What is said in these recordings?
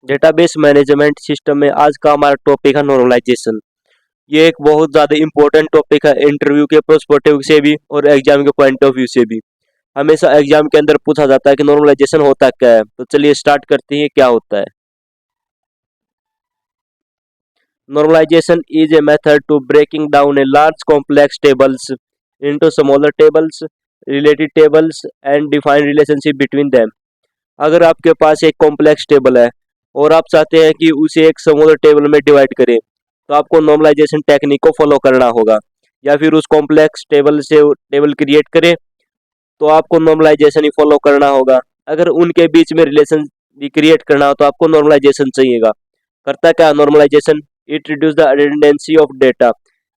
Database management system में आज का हमारा टॉपिक है नॉर्मलाइजेशन। ये एक बहुत ज़्यादा इंपॉर्टेंट टॉपिक है इंटरव्यू के पर्सपेक्टिव से भी और एग्जाम के पॉइंट ऑफ व्यू से भी। हमेशा एग्जाम के अंदर पूछा जाता है कि नॉर्मलाइजेशन होता क्या है। तो चलिए स्टार्ट करते हैं, क्या होता है। Normalisation is a method to breaking down a large complex tables into smaller tables, related tables and define relationship between them। अगर आपके पास एक कॉम्प्लेक्स टेबल है और आप चाहते हैं कि उसे एक स्मॉलर टेबल में डिवाइड करें, तो आपको नॉर्मलाइजेशन टेक्निक को फॉलो करना होगा। या फिर उस कॉम्प्लेक्स टेबल से टेबल क्रिएट करें तो आपको नॉर्मलाइजेशन ही फॉलो करना होगा। अगर उनके बीच में रिलेशन भी क्रिएट करना हो तो आपको नॉर्मलाइजेशन चाहिएगा। करता क्या normalisation? It reduce the redundancy of data,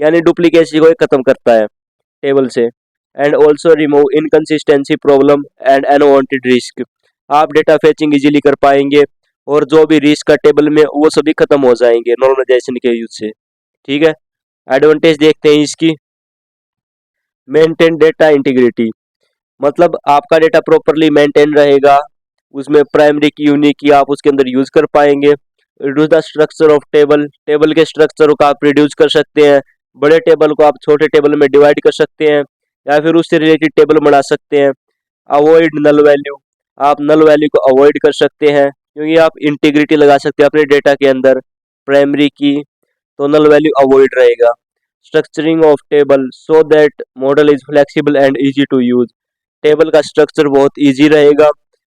यानी डुप्लीकेसी को खत्म करता है टेबल से। And also remove inconsistency problem and unwanted risk. आप डेटा फेचिंग इजीली कर पाएंगे और जो भी रिस्क का टेबल में वो सभी खत्म हो जाएंगे नॉर्मलाइजेशन के यूज से। ठीक है, एडवांटेज देखते हैं इसकी। मेंटेन डेटा इंटीग्रिटी, मतलब आपका डेटा प्रॉपरली मेंटेन रहेगा, उसमें प्राइमरी की यूनिक की आप उसके अंदर यूज कर पाएंगे। Reduce the structure of table, table के स्ट्रक्चर को आप रिड्यूस कर सकते हैं। बड़े टेबल को आप छोटे टेबल में डिवाइड कर सकते हैं या फिर उससे रिलेटेड टेबल बना सकते हैं। अवॉइड नल वैल्यू, आप नल वैल्यू को अवॉइड कर सकते हैं क्योंकि आप इंटीग्रिटी लगा सकते हैं अपने डेटा के अंदर प्राइमरी की, तो नल वैल्यू अवॉइड रहेगा। Structuring of table so that model is flexible and easy to use, table का स्ट्रक्चर बहुत इजी रहेगा,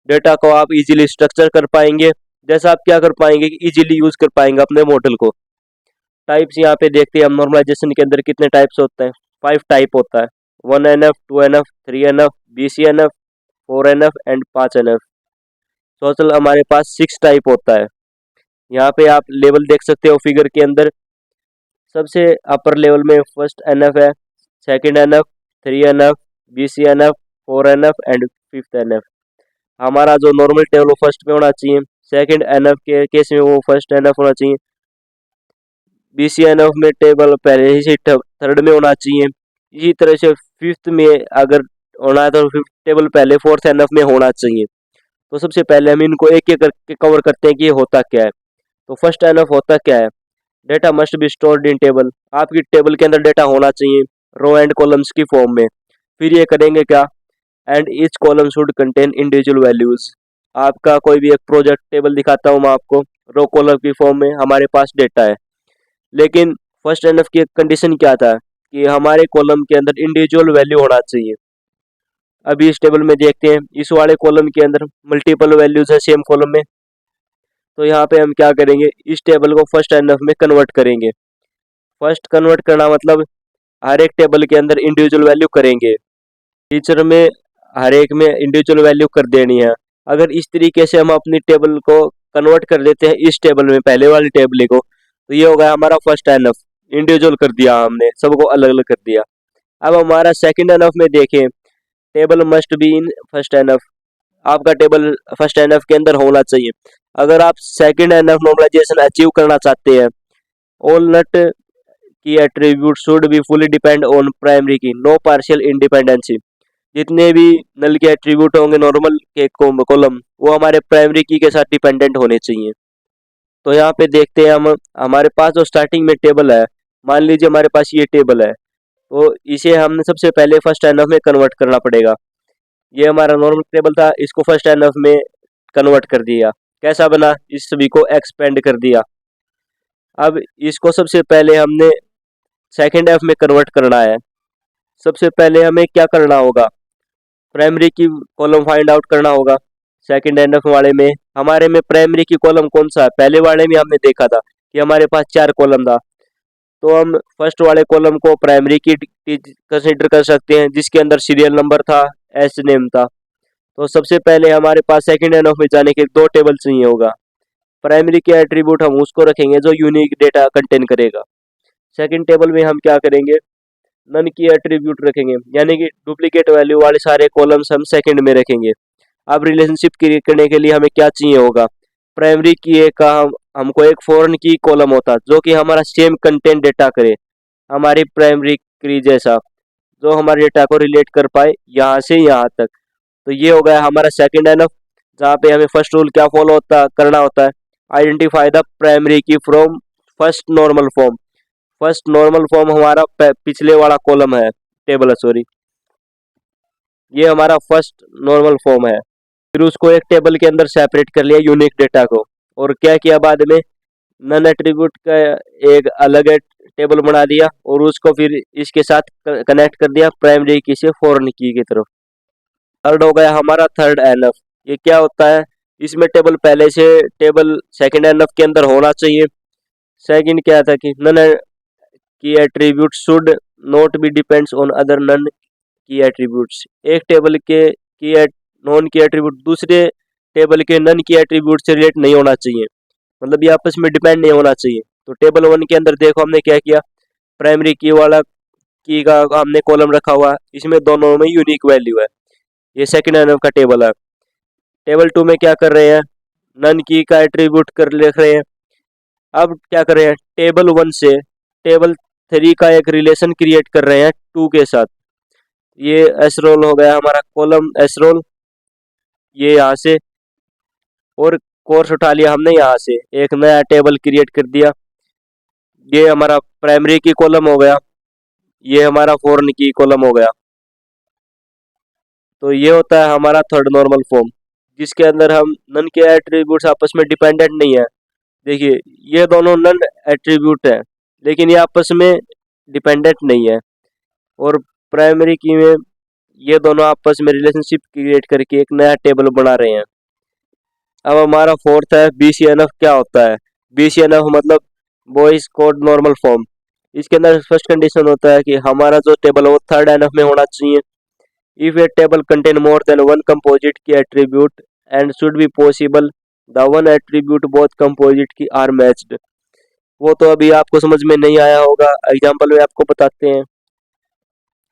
डेटा को आप इजीली स्ट्रक्चर कर पाएंगे। जैसा आप क्या कर पाएंगे कि इजीली यूज कर पाएंगे अपने मॉडल को। टाइप्स यहाँ पे देखते हैं हम नॉर्मलाइजेशन के अंदर कितने टाइप्स होते हैं। 5 टाइप होता है, 1NF, 2NF, 3NF, BCNF, 4NF and 5NF। Total हमारे पास 6 टाइप होता है। यहाँ पे आप लेवल देख सकते हो फिगर के अंदर। सबसे अपर लेवल में फर्स्ट NF है, second NF, 3NF, BCNF, 4NF and 5th NF। हमारा जो नॉर्मल टेबल वो फर्स्ट में होना चाहिए, सेकंड NF के केस में वो फर्स्ट NF होना चाहिए, BCNF में टेबल पहले ही से थर्ड में होना चाहिए। इसी तरह से फिफ्थ में अगर होना है तो फिफ्थ टेबल पहले 4th NF में होना चाहिए। तो सबसे पहले हम इनको एक एक करके कवर करते हैं कि ये होता क्या है। तो फर्स्ट NF होता क्या है? Data must be stored in table, आपकी टेबल के अंदर डेटा होना चाहिए रो एंड कॉलम्स की फॉर्म में। फिर ये करेंगे क्या? And each column should contain individual values. आपका कोई भी एक प्रोजेक्ट टेबल दिखाता हूँ मैं आपको, रो कॉलम की फॉर्म में हमारे पास डेटा है, लेकिन फर्स्ट NF की कंडीशन क्या था कि हमारे कॉलम के अंदर इंडिविजुअल वैल्यू होना चाहिए। अभी इस टेबल में देखते हैं, इस वाले कॉलम के अंदर मल्टीपल वैल्यूज है सेम कॉलम में। तो यहाँ पे हम क्या करेंगे, इस टेबल को फर्स्ट NF में कन्वर्ट करेंगे। फर्स्ट कन्वर्ट करना मतलब हर एक टेबल के अंदर इंडिविजुअल वैल्यू करेंगे। टीचर में हर एक में इंडिविजुअल वैल्यू कर देनी है। अगर इस तरीके से हम अपनी टेबल को कन्वर्ट कर देते हैं इस टेबल में, पहले वाली टेबल को, तो ये हो गया हमारा फर्स्ट NF, इंडिविजुअल कर दिया हमने, सबको अलग अलग कर दिया। अब हमारा सेकंड NF में देखें, table must be in first NF, आपका टेबल फर्स्ट NF के अंदर होना चाहिए। अगर आप सेकंड NF नॉर्मलाइजेशन अचीव करना चाहते हैं, all not key attribute should be fully depend on primary key, no partial independency. जितने भी नल के एट्रीब्यूट होंगे नॉर्मल के कॉलम, वो हमारे प्राइमरी की के साथ डिपेंडेंट होने चाहिए। तो यहाँ पे देखते हैं हम, हमारे पास जो स्टार्टिंग में टेबल है, मान लीजिए हमारे पास ये टेबल है, तो इसे हमने सबसे पहले फर्स्ट NF में कन्वर्ट करना पड़ेगा। ये हमारा नॉर्मल टेबल था, इसको फर्स्ट NF में कन्वर्ट कर दिया। कैसा बना? इस सभी को एक्सपेंड कर दिया। अब इसको सबसे पहले हमने सेकेंड NF में कन्वर्ट करना है। सबसे पहले हमें क्या करना होगा? प्राइमरी की कॉलम फाइंड आउट करना होगा। सेकंड NF वाले में हमारे में प्राइमरी की कॉलम कौन सा है? पहले वाले में हमने देखा था कि हमारे पास 4 कॉलम था, तो हम फर्स्ट वाले कॉलम को प्राइमरी की कंसीडर कर सकते हैं, जिसके अंदर सीरियल नंबर था, एस नेम था। तो सबसे पहले हमारे पास सेकंड NF में जाने के 2 टेबल चाहिए होगा। प्राइमरी के एट्रीब्यूट हम उसको रखेंगे जो यूनिक डेटा कंटेन करेगा। सेकंड टेबल में हम क्या करेंगे? नन की एट्रीब्यूट रखेंगे, यानी कि डुप्लीकेट वैल्यू वाले सारे कॉलम्स हम सेकंड में रखेंगे। अब रिलेशनशिप क्रिएट करने के लिए हमें क्या चाहिए होगा? प्राइमरी की का हमको एक फॉरेन की कॉलम होता जो कि हमारा सेम कंटेंट डेटा करे, हमारी प्राइमरी की जैसा, जो हमारे डेटा को रिलेट कर पाए यहाँ से यहाँ तक। तो ये हो गया हमारा सेकंड NF, जहाँ पे हमें फर्स्ट रूल क्या फॉलो होता करना होता है, आइडेंटिफाई द प्राइमरी की from first normal form. First normal form हमारा पिछले वाला कॉलम है, टेबल है सॉरी, ये हमारा फर्स्ट नॉर्मल फॉर्म है। फिर उसको एक टेबल के अंदर सेपरेट कर लिया यूनिक डेटा को, और क्या किया बाद में, नन एट्रीब्यूट का एक अलग टेबल बना दिया और उसको फिर इसके साथ कनेक्ट कर दिया प्राइमरी की से फॉरेन की तरफ। थर्ड हो गया हमारा थर्ड एनएफ। ये क्या होता है, इसमें टेबल पहले से टेबल सेकंड एनएफ के अंदर होना चाहिए। सेकंड क्या था कि non key attribute should not be depends on other non key attributes. एक टेबल के की नॉन की एट्रीब्यूट दूसरे टेबल के नन की एट्रीब्यूट से रिलेट नहीं होना चाहिए, मतलब ये आपस में डिपेंड नहीं होना चाहिए। तो टेबल वन के अंदर देखो हमने क्या किया, प्राइमरी की वाला की का हमने कॉलम रखा हुआ, इसमें दोनों में यूनिक वैल्यू है, ये सेकंड एनएफ का टेबल है। टेबल टू में क्या कर रहे हैं, नन की का एट्रीब्यूट कर लिख रहे हैं। अब क्या कर रहे हैं, टेबल वन से टेबल थ्री का एक रिलेशन क्रिएट कर रहे हैं टू के साथ। ये एस रोल हो गया हमारा कॉलम एस रोल, ये यहाँ से, और कोर्स उठा लिया हमने यहाँ से, एक नया टेबल क्रिएट कर दिया। ये हमारा प्राइमरी की कॉलम हो गया, ये हमारा फॉरेन की कॉलम हो गया। तो ये होता है हमारा थर्ड नॉर्मल फॉर्म, जिसके अंदर हम नन के एट्रीब्यूट्स आपस में डिपेंडेंट नहीं है। देखिए ये दोनों नन एट्रीब्यूट है लेकिन ये आपस में डिपेंडेंट नहीं है, और प्राइमरी की में ये दोनों आपस में रिलेशनशिप क्रिएट करके एक नया टेबल बना रहे हैं। अब हमारा फोर्थ है बीसीएनएफ। क्या होता है बीसीएनएफ, मतलब बॉयज कोड नॉर्मल फॉर्म। इसके अंदर फर्स्ट कंडीशन होता है कि हमारा जो टेबल है वो थर्ड एनएफ में होना चाहिए। If A table contain more than one composite key attribute and should be possible the one attribute both composite key are matched. वो तो अभी आपको समझ में नहीं आया होगा, एग्जांपल में आपको बताते हैं।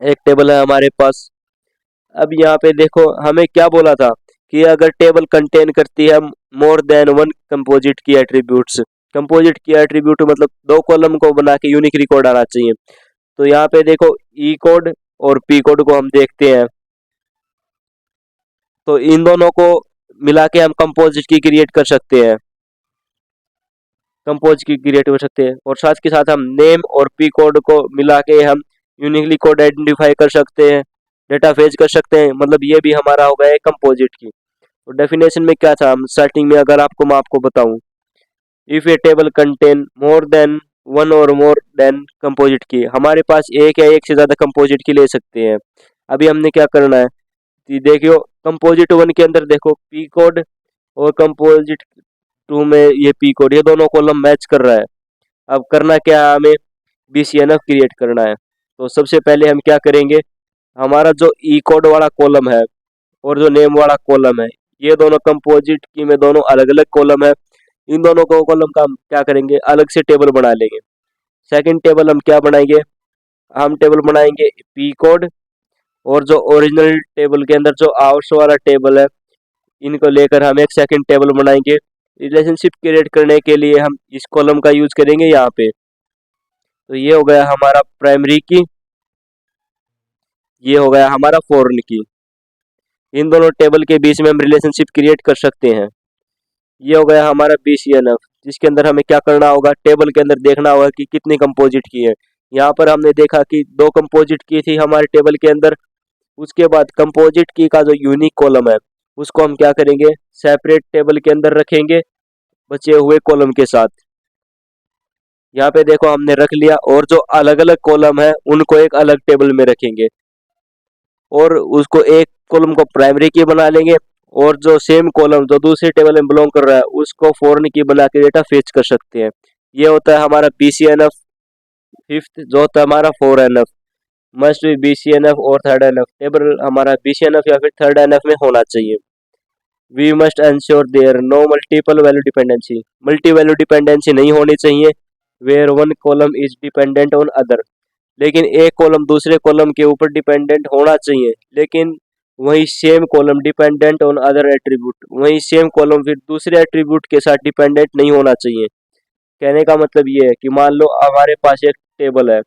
एक टेबल है हमारे पास, अब यहाँ पे देखो हमें क्या बोला था कि अगर टेबल कंटेन करती है more than one composite key attributes. Composite key attribute मतलब दो कॉलम को बना के यूनिक रिकॉर्ड आना चाहिए। तो यहाँ पे देखो ई कोड और पी कोड को हम देखते हैं, तो इन दोनों को मिला के हम कंपोजिट की क्रिएट कर सकते हैं, कंपोज की क्रिएट कर सकते हैं। और साथ के साथ हम नेम और पी कोड को मिला के हम यूनिकली कोड आइडेंटिफाई कर सकते हैं, डेटा फेच कर सकते हैं, मतलब ये भी हमारा हो गया है कंपोजिट की। तो डेफिनेशन में क्या था, हम स्टार्टिंग में अगर मैं आपको बताऊं, if A table contain more than one और मोर देन कंपोजिट की, हमारे पास एक या एक से ज्यादा कंपोजिट की ले सकते हैं। अभी हमने क्या करना है कि देखियो कंपोजिट वन के अंदर देखो पी कोड और कंपोजिट टू में ये पी कोड, ये दोनों कॉलम मैच कर रहा है। अब करना क्या है, हमें बीसीएनएफ क्रिएट करना है। तो सबसे पहले हम क्या करेंगे, हमारा जो ई कोड वाला कॉलम है और जो नेम वाला कॉलम है, ये दोनों कंपोजिट की में दोनों अलग अलग कॉलम है। इन दोनों को कॉलम का हम क्या करेंगे, अलग से टेबल बना लेंगे। सेकंड टेबल हम क्या बनाएंगे, हम टेबल बनाएंगे पी कोड, और जो ओरिजिनल टेबल के अंदर जो आवर्स वाला टेबल है, इनको लेकर हम एक सेकंड टेबल बनाएंगे। रिलेशनशिप क्रिएट करने के लिए हम इस कॉलम का यूज करेंगे यहाँ पे। तो ये हो गया हमारा प्राइमरी की, ये हो गया हमारा फॉरेन की। इन दोनों टेबल के बीच में हम रिलेशनशिप क्रिएट कर सकते हैं। ये हो गया हमारा बीसीएनएफ, जिसके अंदर हमें क्या करना होगा, टेबल के अंदर देखना होगा कि कितनी कंपोजिट की है। यहाँ पर हमने देखा कि दो कंपोजिट की थी हमारे टेबल के अंदर। उसके बाद कंपोजिट की का जो यूनिक कॉलम है उसको हम क्या करेंगे, सेपरेट टेबल के अंदर रखेंगे बचे हुए कॉलम के साथ। यहाँ पे देखो हमने रख लिया, और जो अलग अलग कॉलम है उनको एक अलग टेबल में रखेंगे, और उसको एक कॉलम को प्राइमरी की बना लेंगे, और जो सेम कॉलम जो दूसरे टेबल में बिलोंग कर रहा है उसको फॉरेन की बना के डेटा फेच कर सकते हैं। ये होता है हमारा बीसीएनएफ। फिफ्थ जो होता है हमारा four NF, must be BCNF और थर्ड एनएफ। टेबल हमारा बीसीएनएफ या फिर थर्ड एनएफ में होना चाहिए। We must ensure there no multiple value dependency. Multi value dependency नहीं होनी चाहिए, where one column is dependent on other. लेकिन एक कॉलम दूसरे कॉलम के ऊपर डिपेंडेंट होना चाहिए, लेकिन वही same column dependent on other attribute, वही सेम कॉलम फिर दूसरे एट्रीब्यूट के साथ डिपेंडेंट नहीं होना चाहिए। कहने का मतलब ये है कि मान लो हमारे पास एक टेबल है,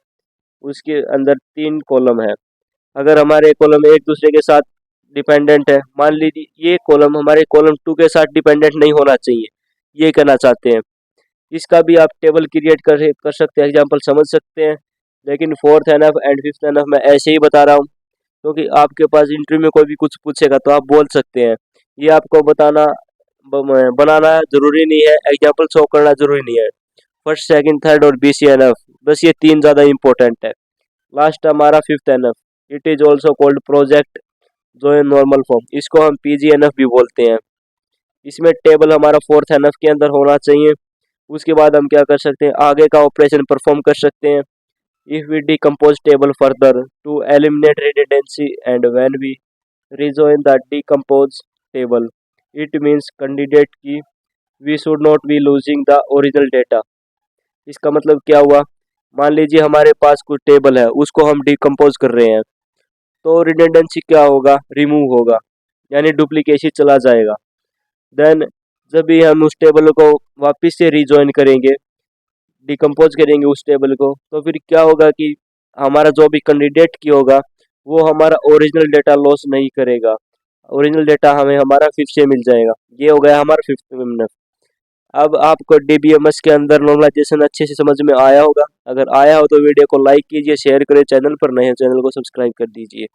उसके अंदर तीन कॉलम है। अगर हमारे कॉलम एक दूसरे के साथ डिपेंडेंट है, मान लीजिए ये कॉलम हमारे कॉलम टू के साथ डिपेंडेंट नहीं होना चाहिए, ये करना चाहते हैं। इसका भी आप टेबल क्रिएट कर सकते हैं, एग्जाम्पल समझ सकते हैं। लेकिन fourth NF and fifth NF मैं ऐसे ही बता रहा हूँ, क्योंकि आपके पास इंटरव्यू में कोई भी कुछ पूछेगा तो आप बोल सकते हैं। ये आपको बनाना जरूरी नहीं है, एग्जाम्पल शो करना जरूरी नहीं है। फर्स्ट, सेकंड, थर्ड और BCNF, बस ये तीन ज़्यादा इंपॉर्टेंट है। लास्ट हमारा fifth NF, it is also called project जो है नॉर्मल फॉर्म, इसको हम PGNF भी बोलते हैं। इसमें टेबल हमारा फोर्थ एनएफ के अंदर होना चाहिए। उसके बाद हम क्या कर सकते हैं, आगे का ऑपरेशन परफॉर्म कर सकते हैं। If we decompose table further to eliminate redundancy and when we rejoin the decomposed table, it means candidate की we should not be losing the original data। इसका मतलब क्या हुआ, मान लीजिए हमारे पास कोई टेबल है, उसको हम डिकम्पोज कर रहे हैं, तो रिडंडेंसी क्या होगा, रिमूव होगा, यानी डुप्लीकेशन चला जाएगा। देन जब भी हम उस टेबल को वापस से रिजॉइन करेंगे, डिकम्पोज करेंगे उस टेबल को, तो फिर क्या होगा कि हमारा जो भी कैंडिडेट की होगा वो हमारा ओरिजिनल डेटा लॉस नहीं करेगा, ओरिजिनल डेटा हमें हमारा फिर से मिल जाएगा। ये हो गया हमारा फिफ्थ मिनट। अब आपको DBMS के अंदर नॉर्मलाइजेशन अच्छे से समझ में आया होगा। अगर आया हो तो वीडियो को लाइक कीजिए, शेयर करें, चैनल पर नए हैं चैनल को सब्सक्राइब कर दीजिए।